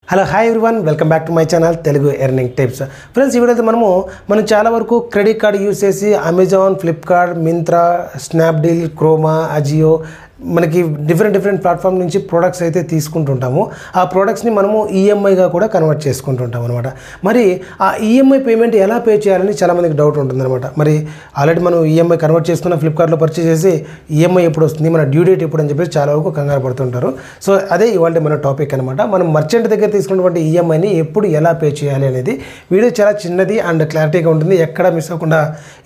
Hello hi everyone welcome back to my channel Telugu earning tips. Friends, ఈ వీడియోలో మనం చాలా వరకు క్రెడిట్ కార్డ్ యూజ్ చేసి Amazon, Flipkart, Myntra, Snapdeal, Croma, Ajio మనకి డిఫరెంట్ ప్లాట్ఫామ్ నుంచి ప్రోడక్ట్స్ అయితే తీసుకుంటుంటాము. ఆ ప్రోడక్ట్స్ని మనము ఈఎంఐగా కూడా కన్వర్ట్ చేసుకుంటుంటాం అనమాట. మరి ఆ ఈఎంఐ పేమెంట్ ఎలా పే చేయాలని చాలామందికి డౌట్ ఉంటుందన్నమాట. మరి ఆల్రెడీ మనం ఈఎంఐ కన్వర్ట్ చేసుకున్న ఫ్లిప్కార్ట్లో పర్చేస్ చేసి ఈఎంఐ ఎప్పుడు వస్తుంది, మన డ్యూ డేట్ ఎప్పుడు అని చెప్పేసి చాలా వరకు కంగారు పడుతుంటారు. సో అదే ఇవాళ మన టాపిక్ అనమాట. మనం మర్చెంట్ దగ్గర తీసుకున్నటువంటి ఈఎంఐని ఎప్పుడు ఎలా పే చేయాలి అనేది వీడియో చాలా చిన్నది అండ్ క్లారిటీగా ఉంటుంది. ఎక్కడ మిస్ అవ్వకుండా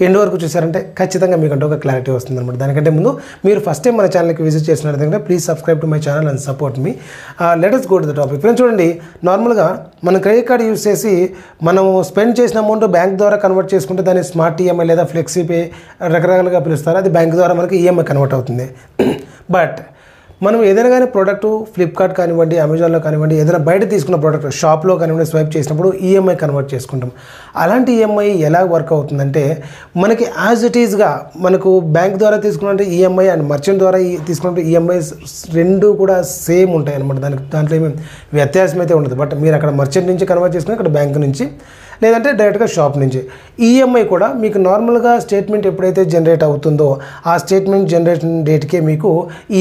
ఎండ్ వరకు చూసారంటే ఖచ్చితంగా మీకంటే ఒక క్లారిటీ వస్తుంది అనమాట. దానికంటే ముందు మీరు ఫస్ట్ టైం మన ఛానల్కి విజిట్ చేసినట్లయితే please subscribe to my channel and support me. Let us go to the topic. Friends, చూడండి, నార్మల్గా మనం క్రెడిట్ కార్డ్ యూజ్ చేసి మనం స్పెండ్ చేసిన అమౌంట్ బ్యాంక్ ద్వారా కన్వర్ట్ చేసుకుంటే దాన్ని స్మార్ట్ ఈఎంఐ లేదా ఫ్లెక్సీపే రకరకాలుగా పిలుస్తారు. అది బ్యాంక్ ద్వారా మనకి ఈఎంఐ కన్వర్ట్ అవుతుంది. బట్ మనం ఏదైనా కానీ ప్రోడక్ట్ ఫ్లిప్కార్ట్ కానివ్వండి, అమెజాన్లో కానివ్వండి, ఏదైనా బయట తీసుకున్న ప్రోడక్ట్ షాప్లో కానివ్వండి స్వైప్ చేసినప్పుడు ఈఎంఐ కన్వర్ట్ చేసుకుంటాం. అలాంటి ఈఎంఐ ఎలా వర్క్ అవుతుందంటే మనకి యాజ్ ఇట్ ఈజ్గా మనకు బ్యాంక్ ద్వారా తీసుకున్నట్టు ఈఎంఐ అండ్ మర్చెంట్ ద్వారా తీసుకున్నట్టు ఈఎంఐ రెండు కూడా సేమ్ ఉంటాయి అనమాట. దాంట్లో ఏమీ వ్యత్యాసం అయితే ఉండదు. బట్ మీరు అక్కడ మర్చెంట్ నుంచి కన్వర్ట్ చేసుకుని ఇక్కడ బ్యాంక్ నుంచి లేదంటే డైరెక్ట్గా షాప్ నుంచి ఈఎంఐ కూడా మీకు నార్మల్గా స్టేట్మెంట్ ఎప్పుడైతే జనరేట్ అవుతుందో ఆ స్టేట్మెంట్ జనరేషన్ డేట్కే మీకు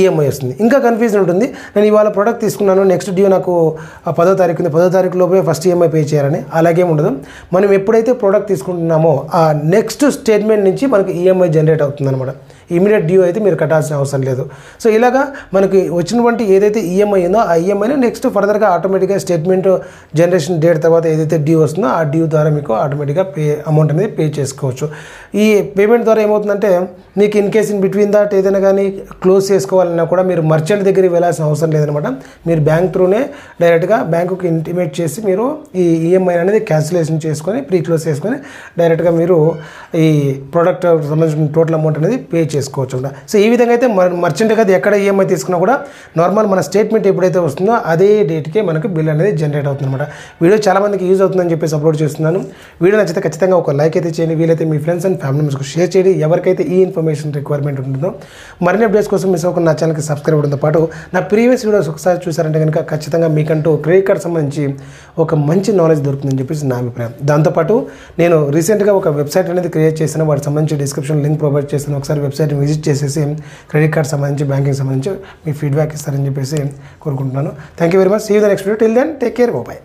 ఈఎంఐ వస్తుంది. ఇంకా కన్ఫ్యూజన్ ఉంటుంది. నేను ఇవాళ ప్రోడక్ట్ తీసుకున్నాను, నెక్స్ట్ డ్యూ నాకు 10వ తారీఖు ఉంది, 10వ తారీఖు లోపే ఫస్ట్ ఈఎంఐ పే చేయాలని. అలాగేం ఉండదు. మనం ఎప్పుడైతే ప్రోడక్ట్ తీసుకుంటున్నామో ఆ నెక్స్ట్ స్టేట్మెంట్ నుంచి మనకి ఈఎంఐ జనరేట్ అవుతుంది అనమాట. ఇమీడియట్ డ్యూ అయితే మీరు కట్టాల్సిన అవసరం లేదు. సో ఇలాగా మనకి వచ్చినటువంటి ఏదైతే ఈఎంఐ ఉందో ఆ ఈఎంఐని నెక్స్ట్ ఫర్దర్గా ఆటోమేటిక్గా స్టేట్మెంట్ జనరేషన్ డేట్ తర్వాత ఏదైతే డ్యూ వస్తుందో ఆ డ్యూ ద్వారా మీకు ఆటోమేటిక్గా అమౌంట్ అనేది పే చేసుకోవచ్చు. ఈ పేమెంట్ ద్వారా ఏమవుతుందంటే మీకు in case in between that ఏదైనా కానీ క్లోజ్ చేసుకోవాలన్నా కూడా మీరు మర్చెంట్ దగ్గరికి వెళ్ళాల్సిన అవసరం లేదనమాట. మీరు బ్యాంక్ త్రూనే డైరెక్ట్గా బ్యాంకుకి ఇంటిమేట్ చేసి మీరు ఈ ఈఎంఐ అనేది క్యాన్సిలేషన్ చేసుకొని ప్రీ క్లోజ్ చేసుకొని డైరెక్ట్గా మీరు ఈ ప్రోడక్ట్ సంబంధించిన టోటల్ అమౌంట్ అనేది పే చేసుకోవచ్చు. సో ఈ విధంగా అయితే మర్చెంట్ కదా ఎక్కడ ఈఎంఐ తీసుకున్నా కూడా నార్మల్ మన స్టేట్మెంట్ ఎప్పుడైతే వస్తుందో అదే డేట్కే మనకు బిల్ అనేది జనరేట్ అవుతుంది అనమాట. వీడియో చాలామందికి యూజ్ అవుతుందని చెప్పేసి అప్లోడ్ చేస్తున్నాను. వీడియో నచ్చితే ఖచ్చితంగా ఒక లైక్ అయితే చేయండి. వీలైతే మీ ఫ్రెండ్స్ అండ్ ఫ్యామిలీ మెంబర్స్కి షేర్ చేయండి. ఎవరికైతే ఈ ఇన్ఫర్మేషన్ రిక్వైర్మెంట్ ఉంటుందో మరిన్ని అప్డేట్స్ కోసం మిస్ అవ్వకుండా నా ఛానల్కి సబ్స్క్రైబ్ అవ్వడంతో పాటు నా ప్రీవియస్ వీడియోస్ ఒకసారి చూసారంటే కనుక ఖచ్చితంగా మీకంటూ క్రెడిట్ కార్డ్ సంబంధించి ఒక మంచి నాలెడ్జ్ దొరుకుతుందని చెప్పేసి నా అభిప్రాయం. దాంతోపాటు నేను రీసెంట్గా ఒక వెబ్సైట్ అనేది క్రియేట్ చేసిన, వాటికి సంబంధించి డిస్క్రిప్షన్ లింక్ ప్రొవైడ్ చేసిన. ఒకసారి వెబ్సైట్ విజిట్ చేసేసి క్రెడిట్ కార్డ్ సంబంధించి బ్యాంకింగ్ సంబంధించి మీ ఫీడ్బ్యాక్ ఇస్తారని చెప్పేసి కోరుకుంటున్నాను. Thank you very much. See you the next video. Till then take care. By.